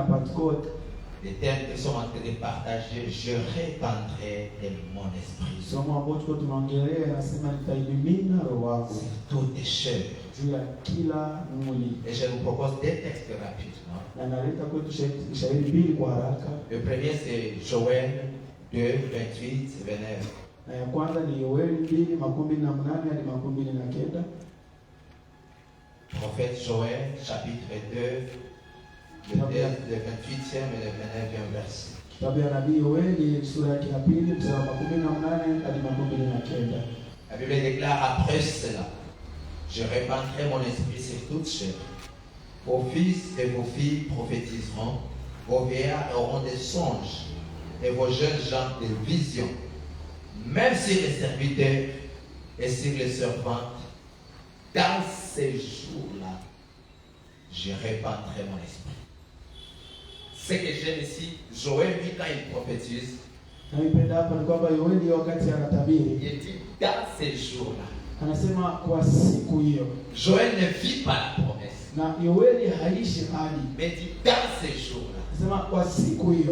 Pentecôte, les thèmes que nous sommes en train de partager, je répandrai de mon esprit sur toutes les choses. Et je vous propose deux textes rapidement. Le premier c'est Joël 2, 28 et 29. Prophète Joël, chapitre 2, le 28e et le 29e verset. La Bible déclare après cela, je répandrai mon esprit sur toute chair. Vos fils et vos filles prophétiseront, vos vieillards auront des songes et vos jeunes gens des visions. Même sur les serviteurs et sur les servantes, dans ces jours-là, je répandrai mon esprit. Ce que j'aime ici, Joël, lui, quand il prophétise, il dit dans ces jours-là. Joël ne vit pas la promesse, mais dit dans ces jours-là.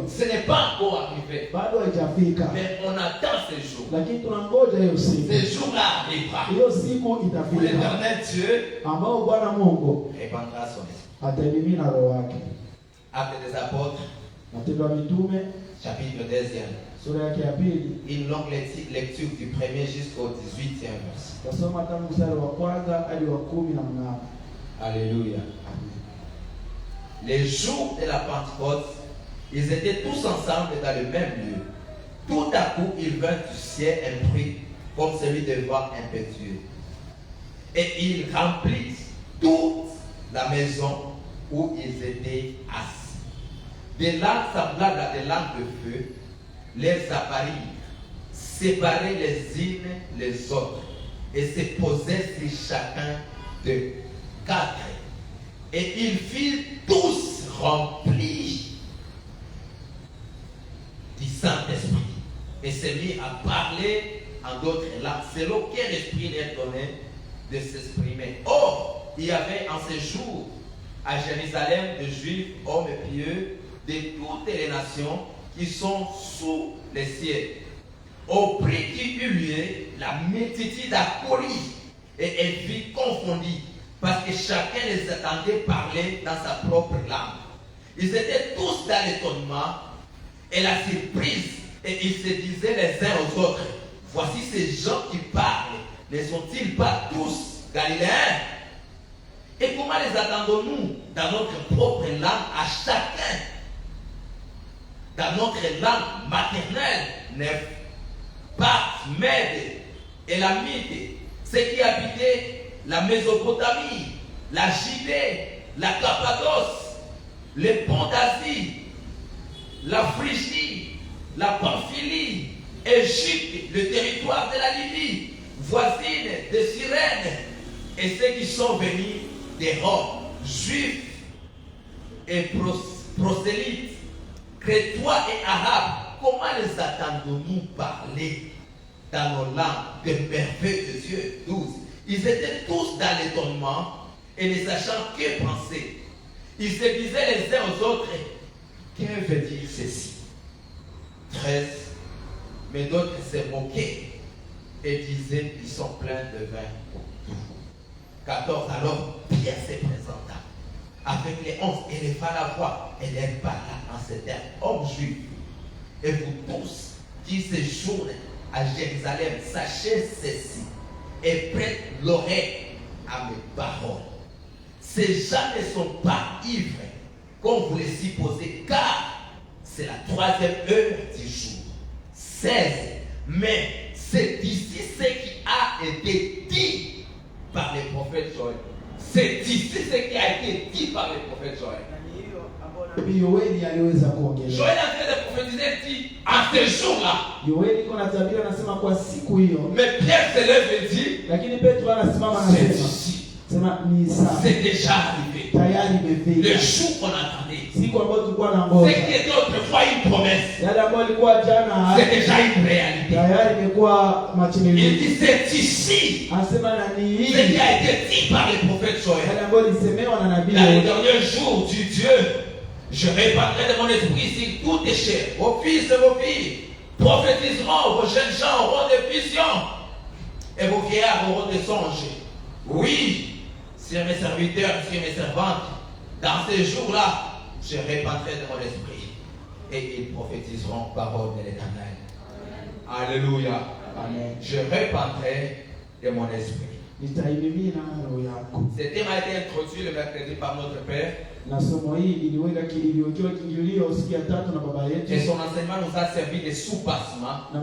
Ce n'est pas encore arrivé, mais on attend ces jours. Ces jours-là arrivera. Pour l'Éternel Dieu répandra son esprit. Actes des apôtres, chapitre 2. Une longue lecture du 1er jusqu'au 18e verset. Alléluia. Les jours de la Pentecôte, ils étaient tous ensemble dans le même lieu. Tout à coup, il vint du ciel un bruit comme celui de vent impétueux. Et il remplit toute la maison où ils étaient assis. Des langues semblables à des langues de feu les apparirent, séparées les unes les autres, et se posaient sur chacun de quatre. Et ils furent tous remplis du Saint-Esprit et se mirent à parler en d'autres langues, selon quel esprit leur donnait de s'exprimer. Or, il y avait en ce jour à Jérusalem des Juifs, hommes pieux, de toutes les nations qui sont sous les cieux. Au prix qui eut lieu, la multitude accourut et elle fut confondue, parce que chacun les attendait parler dans sa propre langue. Ils étaient tous dans l'étonnement et la surprise, et ils se disaient les uns aux autres, voici ces gens qui parlent, ne sont-ils pas tous Galiléens? Et comment les attendons-nous dans notre propre langue à chacun? Dans notre langue maternelle, Nef, Parthes, Mède, Élamite, ceux qui habitaient la Mésopotamie, la Judée, la Cappadoce, les ponts d'Asie, la Phrygie, la Pamphylie, Égypte, le territoire de la Libye, voisine de Cyrène, et ceux qui sont venus des Roms, juifs et prosélytes, crétois et arabes. Comment les attendons-nous parler dans nos langues des merveilles de Dieu? 12. Ils étaient tous dans l'étonnement et ne sachant que penser. Ils se disaient les uns aux autres, que veut dire ceci? 13. Mais d'autres se moquaient et disaient, ils sont pleins de vin. 14. Alors Pierre se présenta avec les 11, éleva la voix et leur parla en ces termes. Hommes juifs, et vous tous qui séjournez à Jérusalem, sachez ceci et prêtez l'oreille à mes paroles. Ces gens ne sont pas ivres, comme vous les supposez, car c'est la 3e heure du jour. 16. Mais c'est ici ce qui a été dit par les prophètes Joël. C'est ici ce qui a été dit par les prophètes Joël. Joël est en train de prophétiser, dit à ce jour-là. Mais Pierre se lève et dit, c'est ici. c'est déjà arrivé. Le jour qu'on attendait, ce qui était autrefois une promesse, c'est déjà une réalité. Il dit c'est ici ce qui a été dit par les prophètes Joël. Dans les derniers jours du Dieu, je répandrai de mon esprit sur toutes les chairs. Vos fils et vos filles prophétiseront, vos jeunes gens auront des visions et vos vieillards auront des songes. Oui, sur mes serviteurs, sur mes servantes, dans ces jours-là, je répandrai de mon esprit et ils prophétiseront parole de l'Éternel. Alléluia. Amen. Je répandrai de mon esprit. Ce thème a été introduit le mercredi par notre Père. Et son enseignement nous a servi de sous-bassement, de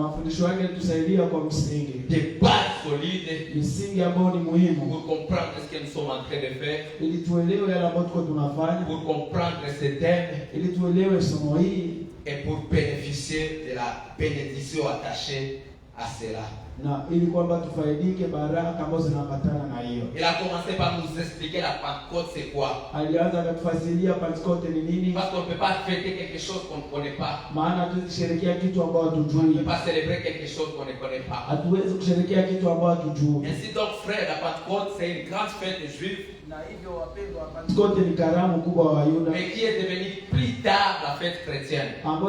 base solide pour comprendre ce que nous sommes en train de faire, pour comprendre ce thème et pour bénéficier de la bénédiction attachée à cela. Il a commencé par nous expliquer la Pentecôte c'est quoi. Parce qu'on ne peut pas fêter quelque chose qu'on ne connaît pas. On ne peut pas célébrer quelque chose qu'on ne connaît pas. Ainsi donc frère, la Pentecôte c'est une grande fête des Juifs, mais qui est devenue plus tard la fête chrétienne. Donc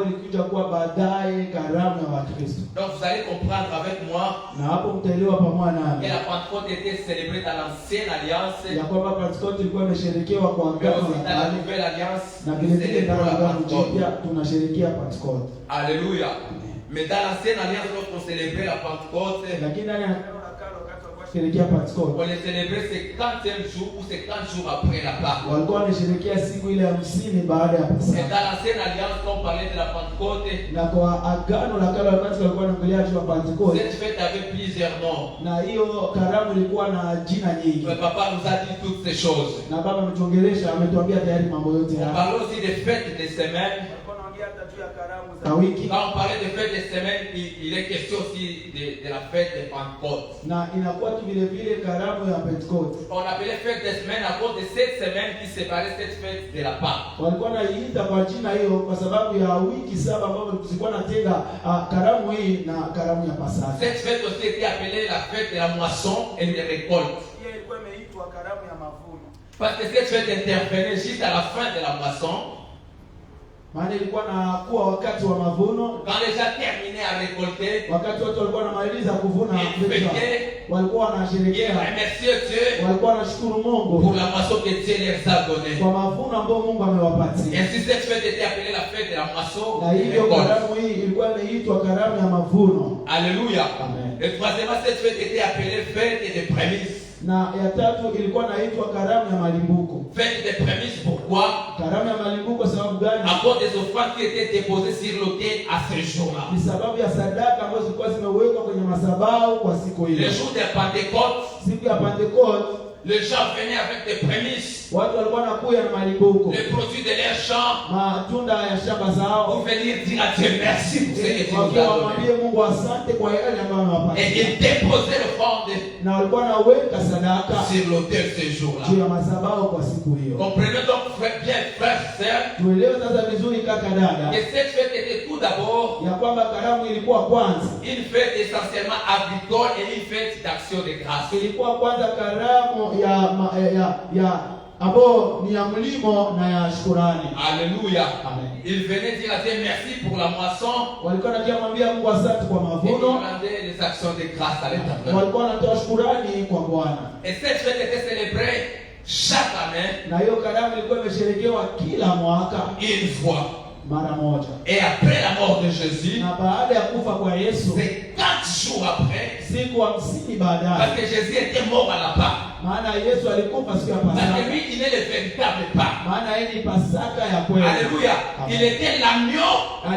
vous allez comprendre avec moi que la Pentecôte était célébrée dans l'ancienne alliance, mais aussi dans la nouvelle alliance nous célébrons la Pentecôte. Alléluia. Mais dans l'ancienne alliance, lorsqu'on célébrait la Pentecôte, on les célébrait 50e jour ou 50 jours après la Pâque. Et dans l'ancienne alliance, quand on parlait de la Pentecôte, cette fête avait plusieurs noms. Le papa nous a dit toutes ces choses. On parle aussi des fêtes des semaines. Quand on parlait de fête des semaines, il est question aussi de la fête de Pentecôte. On appelait fête des semaines à cause de cette semaine qui séparait cette fête de la Pâque. Cette fête aussi était appelée la fête de la moisson et de la récolte. Parce que cette fête intervenait juste à la fin de la moisson. Quand les gens terminaient à récolter, ils fêtaient, ils remerciaient Dieu pour la moisson que Dieu leur a donnée. Ainsi cette fête était appelée la fête de la moisson et récolte. Alléluia. Et troisièmement, cette fête était appelée fête des prémices. Fête des prémices, pourquoi? À cause des offrandes qui étaient déposées sur l'autel à ce jour-là. Le jour de Pentecôte, les gens venaient avec des prémices, les produits de leur champ, pour venir dire à Dieu merci pour ce que tu nous as donné. Et ils déposaient l'offrande sur l'autel ce jour-là. Comprenez donc bien, frères et sœurs, que cette fête était tout d'abord une fête essentiellement agricole et une fête d'action de grâce. Alléluia. Il venait dire à Dieu merci pour la moisson. Et demander les actions de grâce à l'Éternel. Et cette fête était célébrée chaque année une fois. Et après la mort de Jésus, c'est 4 jours après, parce que Jésus était mort à la Pâque. Parce que lui, il est le véritable Pâque. Alléluia. Il était l'agneau qui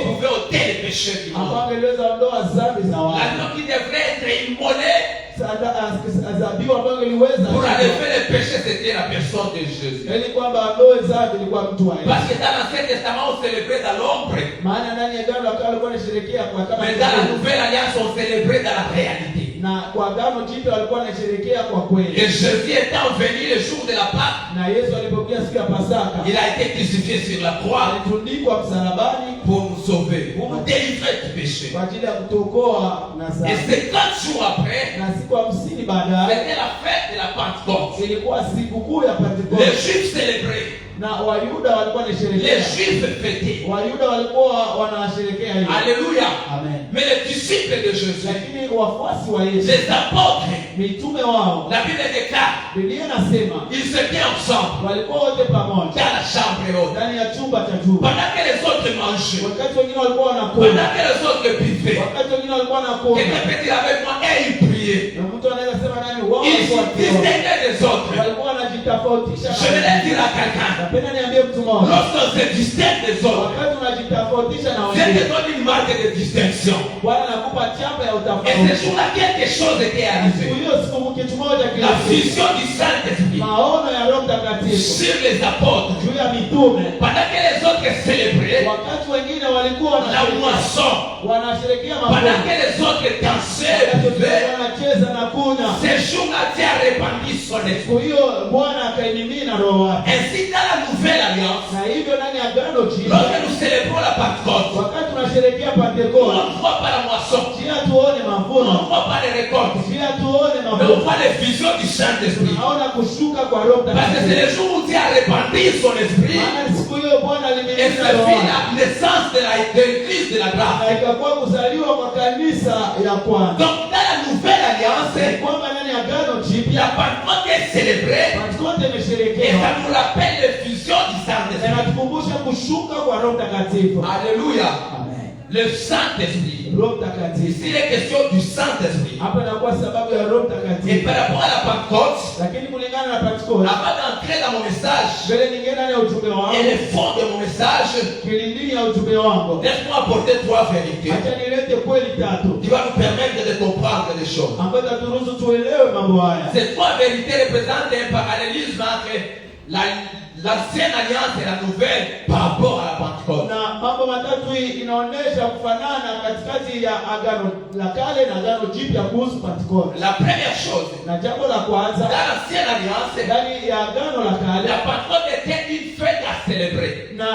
pouvait ôter les péchés du monde. L'agneau qui devrait être immolé pour enlever les péchés, c'était la personne de Jésus. Parce que dans l'Ancien Testament, on célébrait dans l'ombre. Mais dans la Nouvelle Alliance, on célébrait dans la réalité. Na kwa Agano Jipya walikuwa wanasherehekea kwa kweli. Et Jésus étant venu le jour de la Pâque, Na Yesu alipokuja siku ya Pasaka, il a été crucifié sur la croix alitundikwa msalabani pour nous sauver, pour nous délivrer du péché. kwa ajili ya kutuokoa na Et dhambi. 50 jours après, Na siku 50 baadaye c'était la fête de la Pentecôte. ilikuwa sikukuu ya Les Pentekoste. Juifs célébraient, Na Wayuda walikuwa les wanasherehekea. Juifs fêtaient. Wayuda walikuwa wanasherehekea hiyo. Alléluia. Amen. Mais les disciples de Jésus, Lakini wafuasi wa Yesu, les apôtres, mitume wao, la Bible déclare, Biblia inasema ils étaient ensemble walikuwa wote pamoja dans la chambre haute. ndani ya chumba cha juu. Pendant que les autres mangeaient, Wakati wengine walikuwa wanakula, pendant que les autres buvaient, wakati wengine walikuwa wanakula, quelqu'un peut dire avec moi, et ils priaient. na mtu anaweza sema nani wao Ils walikuwa se wakiomba. distinguaient des autres. Walikuwa wanajitofautisha Je vais na le dire à quelqu'un, napenda niambie mtu mmoja, lorsqu'on se distingue des autres, wakati unajitofautisha na Dieu te wengine, donne une marque de distinction. Bwana anakupa chapa ya Et ce utofauti. jour-là, quelque chose était Siku arrivé. hiyo siku kitu moja La kilifika. vision du Saint-Esprit Maono ya Roho Mtakatifu sur les apôtres. juu ya mitume. Pendant que les autres célébraient Wakati wengine walikuwa la wanasherehekea moisson, wanasherehekea pendant mavuno, que les autres dansaient, wakati wengine vivaient, wanacheza na kunywa, ce jour-là, Dieu a répandu son siku esprit. hiyo Bwana akaimimina Roho wake. Ainsi, dans la nouvelle alliance, Na hivyo ndani ya Agano Jipya, lorsque nous célébrons la Pentecôte, wakati tunasherehekea on Pentekoste, ne voit pas la moisson, pia tuone on ne mavuno, voit pas les récoltes, pia tuone mais on mavuno, voit les visions du Saint-Esprit. tunaona kushuka kwa Roho Parce que c'est Mtakatifu. le jour où Dieu a répandu son esprit Maana siku hiyo Bwana et alimimina ce Roho fut wake. la naissance de l'église de la grâce. Na ikakuwa kuzaliwa kwa kanisa ya kwanza. Donc, dans la nouvelle alliance, Ni kwamba ndani ya Agano la Jipya Pentecôte est célébrée Pentekoste et imesherekewa ça nous rappelle les visions du na Saint-Esprit. inatukumbusha kushuka kwa Roho Mtakatifu. Alléluia. Amen. Le Saint-Esprit. Roho Mtakatifu. Ici, il est question du Saint-Esprit. Hapa inakuwa sababu ya Roho Et Mtakatifu. par rapport à la Pentecôte, Lakini kulingana na Pentekoste, avant d'entrer dans mon message mbele nyingine ndani ya ujumbe et wangu, le fond de mon message, kilindini ya ujumbe wangu, laisse-moi apporter trois vérités acha nilete kweli tatu qui vont nous permettre de comprendre les choses. ambazo taturuhusu tuelewe mambo haya. Ces trois vérités représentent un parallélisme entre l'ancienne alliance et la nouvelle par rapport à la Pentecôte. Na mambo matatu hii inaonyesha kufanana katikati ya Agano la Kale na Agano Jipya kuhusu Pentekoste. La première chose, Na jambo la dans kwanza, l'ancienne alliance, ndani ya Agano la Kale la Pentecôte était une fête à célébrer. na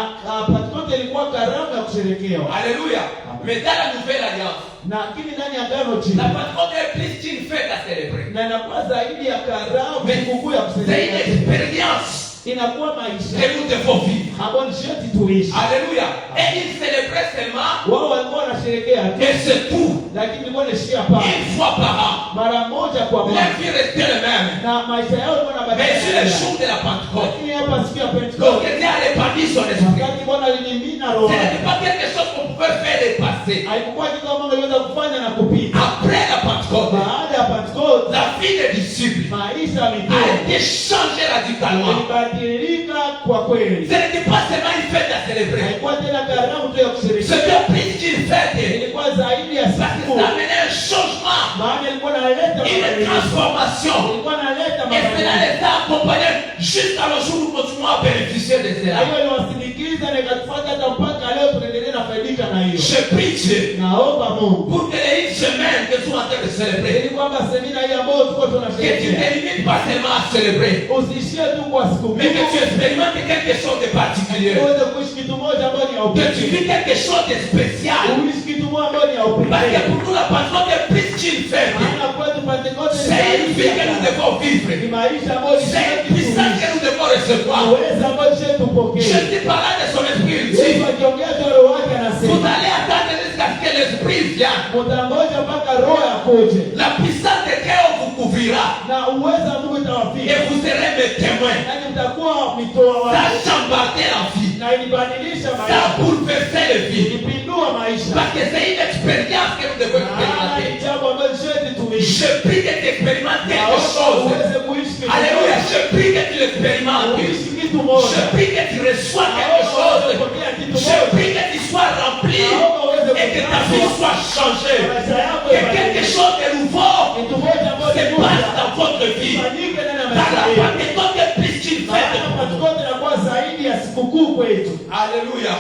Pentekoste ilikuwa karamu ya kusherekewa. Alléluia. Mais dans la nouvelle alliance, Lakini ndani ya Agano la Jipya Pentecôte est plus qu'une fête à célébrer. na inakuwa zaidi ya karamu, sikukuu ya C'est une kusherekea. expérience Inakuwa maisha que nous devons vivre. ambayo ni sharti tuishi. Alléluia. Et ils célébraient seulement, Wao walikuwa wanasherekea tu, et c'est tout, lakini ilikuwa inaishia pale une fois par an. mara moja kwa Leur mwaka, vie restait le même. na maisha yao yalikuwa Mais sur le yanabadilika. jour de la Pentecôte, Lakini hapa siku ya lorsque Pentekoste, Dieu a répandu son esprit, wakati Bwana alimimina Roho ce wake, n'était pas quelque chose qu'on pouvait faire et passer. haikuwa kitu ambacho aliweza kufanya na kupita. Après la Pentecôte, Baada ya Pentekoste, la vie des disciples maisha ya a mitume été changée radicalement. ilibadilika kwa kweli. Ce n'était pas seulement une fête à célébrer. Haikuwa tena karamu tu ya kusherehekea, C'était plus qu'une fête. ilikuwa zaidi ya Parce que siku, ça amenait un changement, maana ilikuwa inaleta une mabadiliko, transformation. ilikuwa inaleta Et cela mabadiliko. les a accompagnés jusqu'à le jour où nous continuons à bénéficier de Na cela. hiyo iliwasindikiza na ikatufuata hata mpaka leo, tunaendelea na faidika na hiyo. Je prie Dieu Naomba Mungu pour que les semaines que tu es en train de célébrer, ili kwamba semina hii ambayo tuko que tu tunasherehekea n'élimines pas seulement à célébrer, usiishie tu kwa siku mais que tu mbili, expérimentes quelque chose de particulier. uweze kuishi kitu moja ambayo ni ya Que tu upekee, vis quelque chose de spécial. uishi kitu moja ambayo ni ya Parce que upekee. pour nous, la Pentecôte est plus qu'une fête. Maana kwetu Pentekoste ni C'est une vie que zaidi nous ya devons vivre. ni maisha ambayo ni C'est une sharti puissance tuishi. que nous devons recevoir. Uwezo ambao sharti Je tupokee. suis parlant de son esprit. Il Yesu dit, akiongea tu Roho wake vous anasema allez attendre jusqu'à ce que l'esprit vienne. mtangoja mpaka Roho yakuje La puissance de Dieu vous couvrira. na uwezo wa Mungu Et itawafika, vous serez mes témoins. yaani mtakuwa mitoa Ça wake, a chambardé la vie. na ilibadilisha Ça a maisha, bouleversé la vie. ilipindua maisha. Parce que c'est une expérience que nous devons Maana expérimenter. ni jambo ambalo sharti tuishi. Je prie que tu expérimentes quelque Naomba chose. uweze kuishi kitu Alléluia. moja. Je prie que tu l'expérimentes. Uishi kitu Je moja. prie que tu reçois quelque Naomba chose. uweze kupokea kitu Je moja. prie que tu sois rempli Naomba uweze et que ta vie kupokea soit changée. maisha yako Que quelque ibadilike. chose de nouveau Kitu moja ambacho se ni passe mpya dans votre vie. ifanyike ndani ya Dans maisha la yetu. Pentecôte est plus qu'une fête. Maana Pentekoste inakuwa zaidi ya sikukuu kwetu. Alléluia.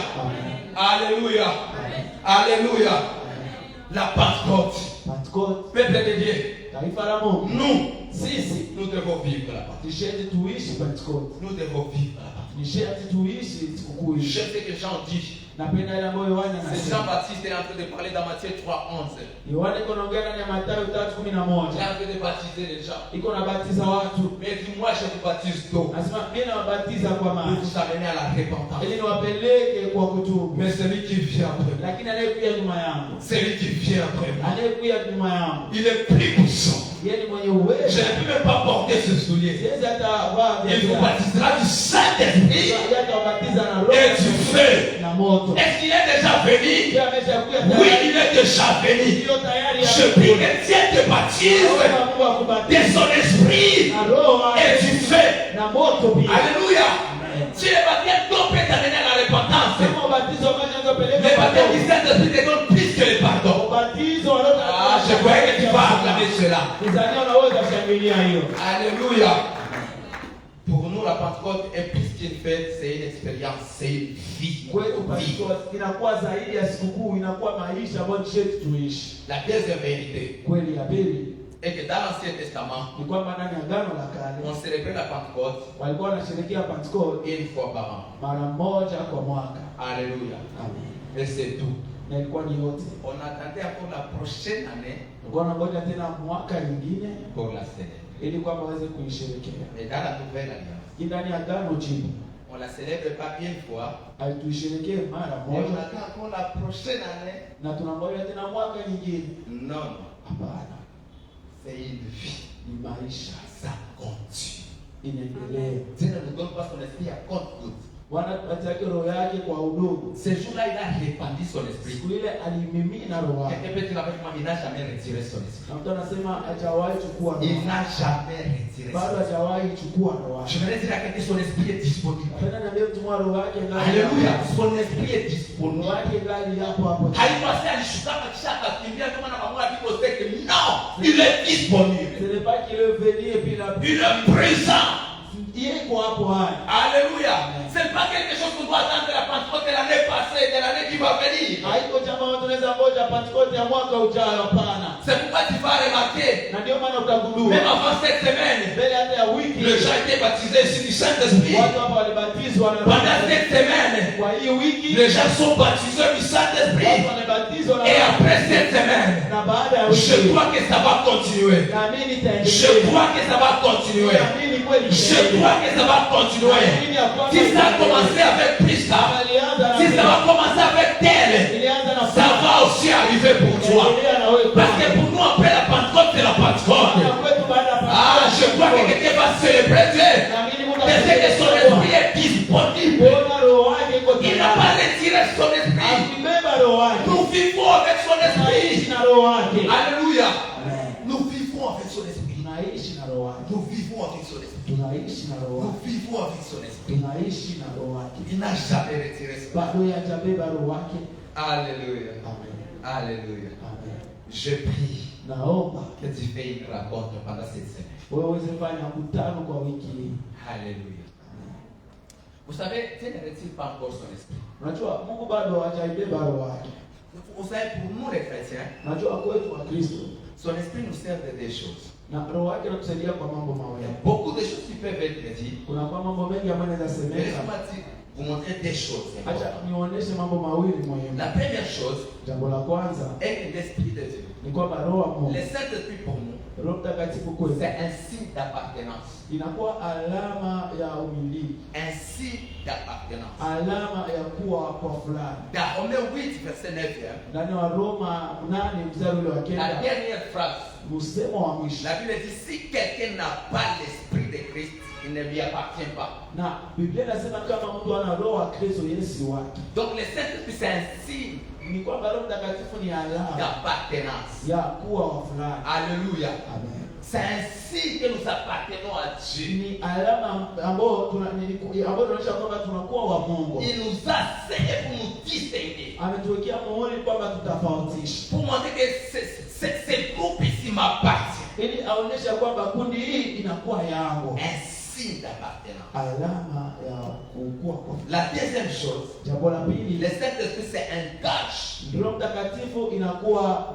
Alléluia. Alléluia. La Pentecôte. Pentekoste, Peuple de Dieu. taifa la Mungu. Sisi nous devons vivre là-bas. ni sharti tuishi Pentecoste. Nous devons vivre là-bas. Ni sharti tuishi sikukuu Je hii. sais que Jean dit, Napenda ile ambayo Yohana c'est anasema. Jean-Baptiste est en train de parler dans Matthieu 3:11. Yohana iko naongea ndani ya Mathayo Il est 3:11. en train de baptiser les gens. Iko nabatiza watu. Mais il dit, moi je vous baptise d'eau Anasema mimi nawabatiza kwa pour maji. vous amener à la repentance. Ili niwapeleke kwa kutubu. Mais celui qui vient après moi, Lakini anayekuja nyuma yangu, celui qui vient après moi, anayekuja nyuma yangu, il est plus puissant. yeye ni mwenye Je uwezo. ne peux même pas porter ce soulier. Siwezi hata vaa Il vous viatu. baptisera du Saint-Esprit Yeye atawabatiza na et roho du feu. na moto. Est-ce qu'il est déjà venu? Yeye ameshakuja Oui, il est déjà venu. Ndio tayari Je prie que Dieu te baptise Mungu de akubatize son esprit na roho et du feu. na moto pia. Alléluia. Amen. Si le baptême d'eau peut t'amener à la repentance, Kama ubatizo wa maji le unapeleka baptême du Saint-Esprit te donne plus que le pardon. ubatizo wa roho. Ah, je croyais que tu vas acclamer cela. Mzania unaweza kushangilia hiyo. Alléluia. Pour nous, la Pentecôte est plus qu'une fête, c'est une expérience, c'est une vie. Kwetu Pentecost inakuwa zaidi ya sikukuu, inakuwa maisha ambayo sharti tuishi. La deuxième vérité Kweli ya pili est que dans l'Ancien Testament, ni kwamba ndani ya Agano la Kale on célébrait la Pentecôte walikuwa wanasherehekea Pentecost une fois par an. mara moja kwa mwaka. Alléluia. Amen. Et c'est tout. Na ilikuwa ni yote. On attendait encore la prochaine année Walikuwa wanangoja tena mwaka nyingine pour la célébrer. ili kwamba waweze kuisherehekea. Mais dans la nouvelle alliance, Ndani ya Agano Jipya on la célèbre pas une fois, haituisherehekee mara mais on moja attend encore la prochaine année. na tunangoja tena mwaka nyingine. Non, non. Hapana, C'est une vie. ni maisha Ça continue. inaendelea. Dieu ne nous donne pas son esprit à compte-gouttes. Bwana atupatie roho yake kwa udogo. Ce jour-là, il a répandu son esprit. Siku ile alimimina roho yake. Quelqu'un peut dire avec moi, il n'a jamais retiré son esprit. Na mtu anasema hajawahi chukua roho. Il n'a jamais retiré Bado son esprit. hajawahi chukua roho Je yake. voudrais dire à quelqu'un, son esprit est disponible. Tena na leo tumwa roho yake ndani. Alléluia. Son esprit est Roho disponible. yake ndani hapo hapo. Haipasi alishuka kisha akakimbia kama na mambo ya Bible state. Non, il est disponible. Ce n'est pas qu'il est venu et puis la Il est présent. yeko hapo hai. Alléluia. Ce n'est pas quelque chose qu'on doit attendre de la Pentecôte de l'année passée, de l'année qui va venir. Haiko chama watu tunaweza ngoja Pentecost ya mwaka ujao, hapana. C'est pourquoi tu vas remarquer, Na ndio maana utagundua même avant cette semaine, mbele hata ya wiki les gens étaient baptisés ici du Saint-Esprit. watu hapa walibatizwa na Pendant cette semaine, kwa hii wiki les gens sont baptisés du watu Saint-Esprit. wanabatizwa na Et après cette semaine, na baada ya je wiki crois que ça va continuer. naamini Je itaendelea. crois que ça va continuer. Naamini kweli Je itaendelea. crois que ça va continuer. Naamini ya kwamba Si ça a commencé avec Prisca, ilianza na si ça va commencer avec tel, ilianza na ça va aussi arriver pour toi. itaendelea na wewe. Parce que pour nous, après la Pentecôte, c'est la Pentecôte. Na kwetu baada ya Ah, je crois que quelqu'un va célébrer Dieu. naamini Mungu Mais c'est que son esprit est disponible. kuona roho yake iko Il n'a pas retiré son esprit. akibeba roho yake. Nous vivons avec son esprit. Tunaishi na roho yake. Alléluia. Amen. Nous vivons avec son esprit. Tunaishi na roho yake. Nous vivons avec son esprit. Tunaishi na roho Nous yake. vivons avec son esprit. Tunaishi na roho yake. Il n'a jamais retiré son esprit. Bado hajabeba roho yake. Alléluia. Amen. Alléluia. Amen. Je prie Naomba que tu fais une rencontre pendant cette semaine. wewe uweze fanya mkutano kwa wiki hii. Alléluia. Vous savez, Dieu ne retire pas encore son esprit. Unajua Mungu bado hajaibeba roho yake. Vous savez, pour nous les chrétiens, Unajua kwetu wa Kristo son esprit nous sert de des choses. na roho yake inatusaidia kwa mambo Il y mawili. a beaucoup de choses qui peuvent être dites. Kuna kwa mambo mengi ambayo naweza Mais semeka. laissez-moi vous montrer des choses. Acha nionyeshe mambo mawili muhimu. La première chose Jambo la kwanza est que l'Esprit de Dieu. ni kwamba roho wa Mungu, Le Saint-Esprit pour nous, Roho Mtakatifu kwetu c'est un signe d'appartenance. inakuwa alama ya umiliki, Un signe d'appartenance. alama ya kuwa kwa fulani. Dans Romains 8, verset 9, Ndani wa Roma 8 mstari ule wa la kenda, dernière phrase, msemo wa mwisho, la Bible dit si quelqu'un n'a pas l'Esprit de Christ, il ne lui appartient pas. na Biblia inasema kama mtu ana roho wa Kristo Yesu wake, Donc le Saint-Esprit, c'est un signe ni kwamba Roho Mtakatifu ni alama d'appartenance. ya kuwa wa fulani. Alléluia. Amen. C'est un signe que nous appartenons à Dieu. Ni alama ambayo tunaonyesha kwamba tunakuwa wa Mungu. Il nous a scellé pour nous distinguer. Ametuwekea muhuri kwamba tutafautisha, Pour montrer que ce groupe ici m'appartient. ili aonyesha kwamba kundi hii inakuwa yangu, Un signe d'appartenance. alama ya kukua kwa. La deuxième chose, Jambo la pili, le Saint-Esprit c'est un gage. Roho Mtakatifu inakuwa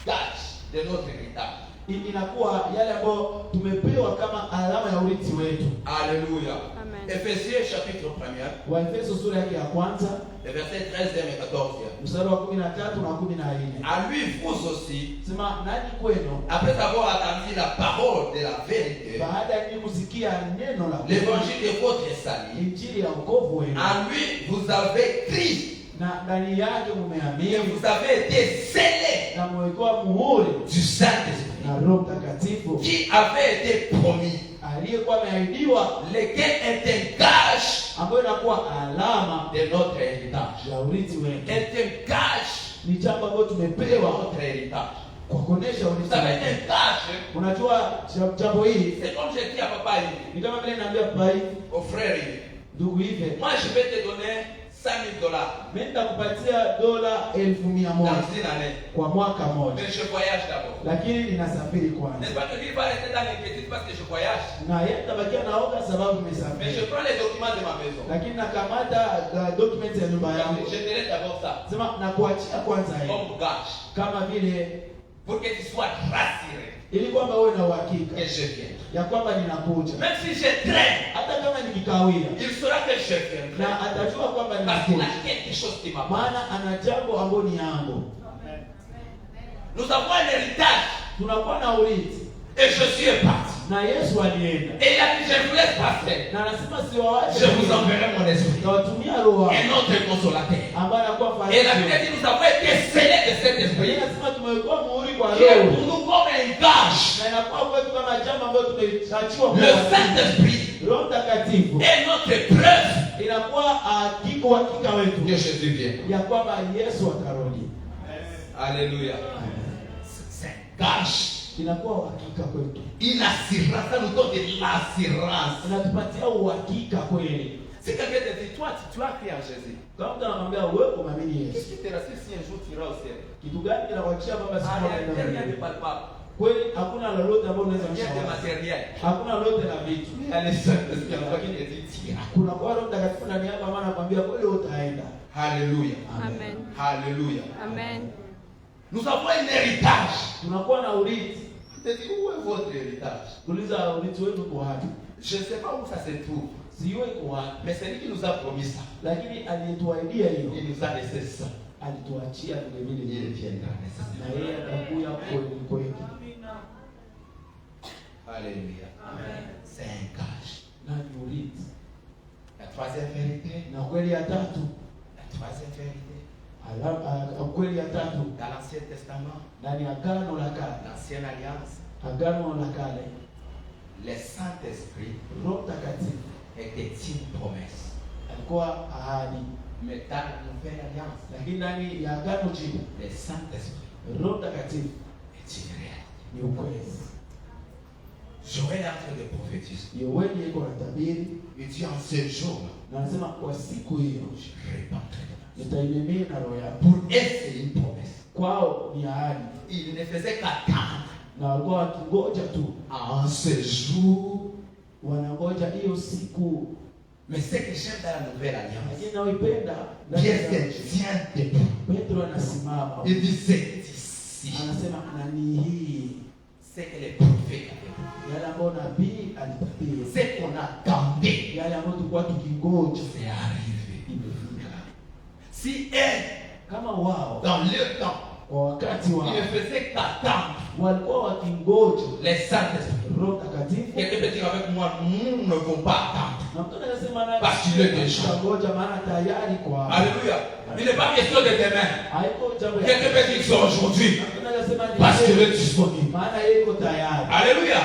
Gage de notre héritage. inakuwa yale ambayo tumepewa kama alama ya urithi wetu. Alléluia. Amen. Ephésiens chapitre 1er, Waefeso sura yake ya kwanza les versets 13 et 14. mstari wa 13 na 14. À lui, vous aussi, Sema nani kwenu après avoir attendu la parole de la vérité, baada ya kusikia neno la l'évangile de votre salut, injili ya wokovu wenu, en lui vous avez Christ na ndani yake et mumeamini vous avez été scellés na mwekewa muhuri du Saint-Esprit na Roho Mtakatifu qui avait été promis, aliyekuwa ameahidiwa, lequel est un gage ambayo inakuwa alama de notre héritage. ya urithi wetu. Est un gage Ni jambo ambalo de tumepewa notre héritage. kwa kuonesha Vous urithi savez, wetu. un gage, Unajua jambo hili c'est comme je dis à papa Yves, ni kama vile naambia pai au frère Yves, ndugu hivi, moi je vais te donner $100,000 mimi nitakupatia $100,000 dans une année, kwa mwaka mmoja, mais je voyage d'abord. lakini ninasafiri kwanza, N'est-ce pas que lui va rester dans l'inquiétude parce que je voyage, na yeye tabakia naoga sababu mais je nimesafiri, prends les documents de ma maison. lakini nakamata document ya nyumba yangu, Je te laisse d'abord ça, sema nakuachia kwanza hii comme gage, kama vile pour que tu sois rassuré ili kwamba uwe na uhakika que je viens. ya kwamba ninakuja, Même si je traîne, hata kama nikikawia, il saura que je na viendrai atajua kwamba parce qu'il ninakuja, a quelque chose qui m'appartient. maana ana jambo ambalo ni yangu. Nous avons un héritage Tunakuwa na urithi et je suis parti. na Yesu alienda, Et il a dit, je vous laisse passer. na anasema siwaache, Je vous enverrai mon esprit. nitawatumia roho Un autre consolateur. ambaye anakuwa Et la Bible faraja. dit, nous avons été scellés de cet esprit Biblia inasema tumewekwa muhuri kwa qui est roho, pour nous comme un gage. na inakuwa kwetu kama jambo ambalo tumeachiwa kwa Le Saint-Esprit Roho Mtakatifu, est notre preuve inakuwa uhakika wetu que Jésus vient. ya kwamba Yesu atarudi. Alléluia. C'est un gage. Inakuwa uhakika kwetu, Une assurance. Ça nous donne de l'assurance. inatupatia uhakika kweli. Si quelqu'un te dit, toi, tu as cru en Jésus. Kama mtu anakwambia wewe umwamini Qu'est-ce Yesu, qui te rassure si un jour tu iras au ciel? kitu gani kinakuhakikishia kwamba siku moja Rien de unaenda? palpable. Kweli hakuna lolote ambalo unaweza Rien de kushauri, matériel. hakuna lolote la vitu. Il y a le Saint-Esprit qui te dit, tira. Kuna kwa Roho Mtakatifu ndani yako ambaye anakuambia kweli utaenda. Alléluia. Amen. Alléluia. Amen. Nous avons un héritage. Tunakuwa na urithi. Je te dis, où est votre héritage? Tuliza urithi wetu uko wapi? Je ne sais pas où ça se trouve. Sijui iko wapi, Mais c'est lui qui nous a promis ça. lakini aliyetuahidia hilo Il nous a laissé ça. alituachia vile vile Il vile, viendra na nécessairement. yeye atakuja kweli kweli. Alléluia. C'est un gage. Na ni urithi. La troisième vérité. Na kweli ya tatu, La troisième vérité. kweli ya tatu Dans l'Ancien Testament, ndani ya Agano la Kale, l'Ancienne Alliance, Agano la Kale, le Saint-Esprit Roho Mtakatifu était une promesse. alikuwa ahadi, Mais dans la Nouvelle Alliance, lakini ndani ya Agano Jipya le Saint-Esprit Roho Mtakatifu est une réalité. ni ukweli. Joël est en train de prophétiser. Yoeli iko na tabiri Il dit en ce jour, na anasema kwa siku hiyo je répandrai. nitaimimina roho yangu. Pour eux, c'est une promesse. Kwao ni ahadi, Il ne faisait qu'attendre. na walikuwa wakingoja tu, En ce jour, wanangoja hiyo siku. mais ce que j'aime dans la Nouvelle Alliance, Lakini naoipenda Pierre se tient debout. Petro anasimama Il dit c'est ici. anasema, na ni hii C'est que les prophètes avaient dit. yale ambayo nabii alitabiri, Ce qu'on attendait, yale ambayo tulikuwa tukingoja c'est arrivé. imefika. Si eux, Kama wao dans leur temps, kwa wakati wao ils ne faisaient qu'attendre walikuwa wakingoja les Saint-Esprits. Roho Mtakatifu, Quelqu'un peut dire avec moi, nous ne vont pas attendre. na mtu anasema nani, Parce qu'il est déjà. ngoja, maana tayari kwa Alléluia. Il n'est pas question de demain. haiko jambo ya Quelqu'un peut dire que c'est aujourd'hui. mtu anasema ni Parce qu'il leo, est disponible. maana yeko tayari. Alléluia.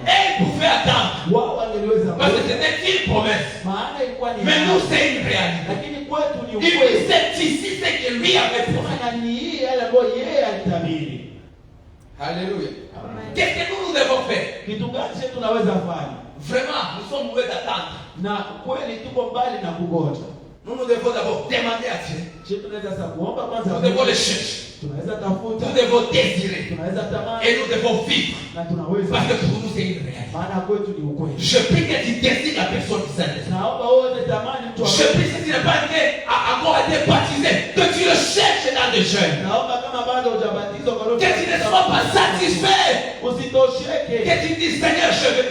Et ils pouvaient attendre. Wao wangeliweza Parce que ngoja, c'était une promesse. maana ilikuwa ni Mais nous, ahadi. c'est une réalité. Lakini kwetu ni Il dit ukweli. c'est ici ce que lui avait promis. Maana ni hii yale ambayo yeye alitabiri. Alléluia. Amen. Qu'est-ce que nous devons faire? Kitu gani sisi tunaweza fanya? Vraiment, nous sommes mauvais d'attendre. Na kweli tuko mbali na kungoja. Nous devons d'abord demander à Dieu. Je tunaweza sasa kuomba kwanza. Nous devons le chercher. Tunaweza tafuta. Nous devons désirer. Tunaweza tamani Et nous devons vivre. na tunaweza. Parce que pour nous, c'est une réalité. Maana kwetu ni ukweli. Je prie que tu désires la personne du Saint-Esprit. Naomba wote tamani mtu Je prie si tu n'es pas encore été baptisé, que tu le cherches dans le jeûne. Naomba kama bado hujabatizwa kwa Roho Que tu ne sois pas satisfait. Usitoke pekee. Que tu dis, Seigneur, je vais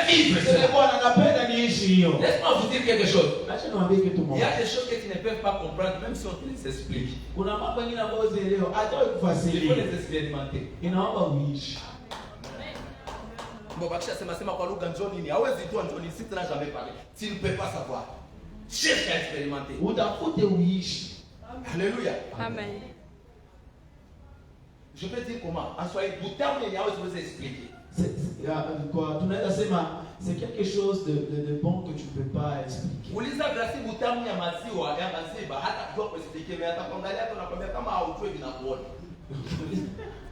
vivre Sema cela. Bwana napenda niishi hiyo. Laisse-moi vous dire quelque chose. Acha niwaambie kitu Il y moja. a des choses que tu ne peux pas comprendre, même si on te les explique. Kuna mambo mengine ambayo usielewe, hata wewe Il faut kufasiria. les expérimenter. Inaomba uishi. Bon, bakisha sema kwa lugha njoni ni hawezi tu njoni si tena jamais parler. Tu ne peux pas savoir. Cherche à expérimenter. Utafute uishi. Alléluia. Amen. Je peux dire comment? En soi, vous terminez, il y a aussi vous expliquer. Tunaweza sema c'est quelque chose de bon que tu ne peux pas expliquer. Uliza grasi butamu ya maziwa ya maziba hata kujua kuexpliquer mais atakuangalia tu nakwambia kama haujui vinakuona.